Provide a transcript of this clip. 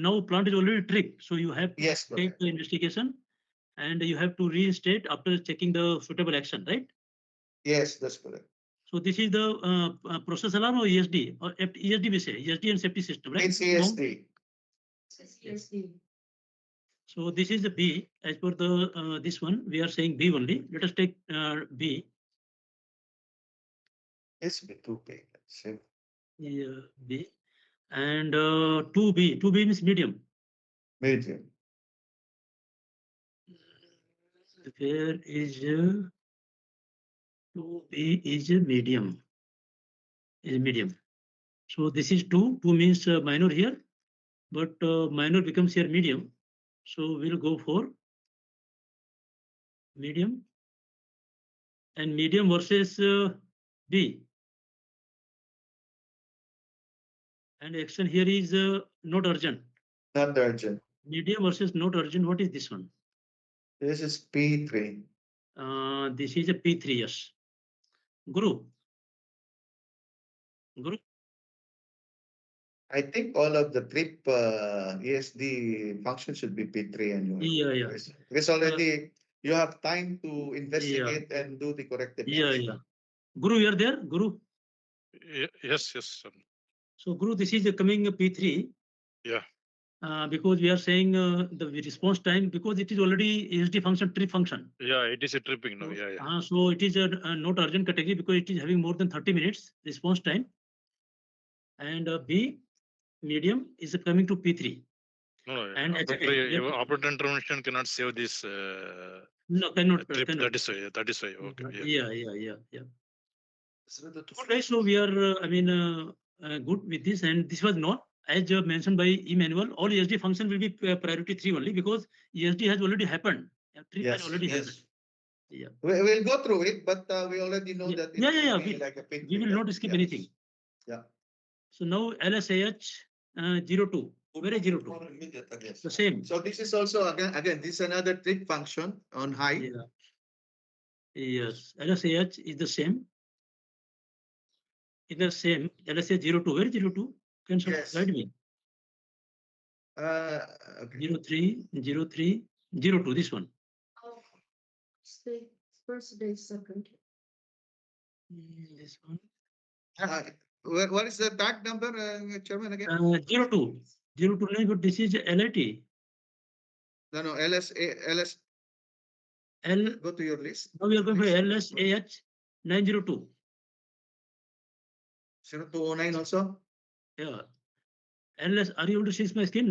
now plant is already tripped, so you have to Yes, take correct. the investigation and you have to reinstate after checking the suitable action, right? Yes, that's correct. So this is the process alarm or ESD or ESD we say ESD and safety system, right? It's ESD. So this is the B as per the this one we are saying B only. Let us take B. It's B2B. Same. Yeah, B and 2B. 2B means medium. Medium. Where is 2B is a medium. Is medium. So this is 2. 2 means minor here, but minor becomes here medium. So we'll go for medium and medium versus B. And action here is not urgent. Not urgent. Medium versus not urgent. What is this one? This is P3. This is a P3, yes. Guru. Guru. I think all of the trip ESD functions should be P3 anyway. Yeah. Because already you have time to investigate and do the corrective action. Yeah. Guru, you are there? Guru. Yes. So Guru, this is coming P3. Yeah. Because we are saying the response time, because it is already ESD function, trip function. Yeah, it is a tripping now. Yeah. So it is a not urgent category because it is having more than 30 minutes response time. And B, medium, is coming to P3. No, And operator intervention cannot save this no, cannot. trip. Cannot. That is why. Okay. Yeah. Okay, so we are, good with this, and this was not, as mentioned by Emmanuel, all ESD function will be priority 3 only because ESD has already happened. Trip has already happened. Yeah. We'll go through it, but we already know that it will be like a we will not skip anything. Yeah. So now LSAH 02. Where is 02? The same. So this is also again this is another trip function on high. Yeah. Yes, LSAH is the same. It's the same. LSAH 02. Where is 02? Can someone guide me? Okay. 03, 03, 02. This one. First day, second. This one. What is the tag number, Chairman, again? 02. 02, but this is LIT. No, LS. L. Go to your list. Now we are going for LSAH 902. 0209 also. Yeah. LS. Are you able to see my screen?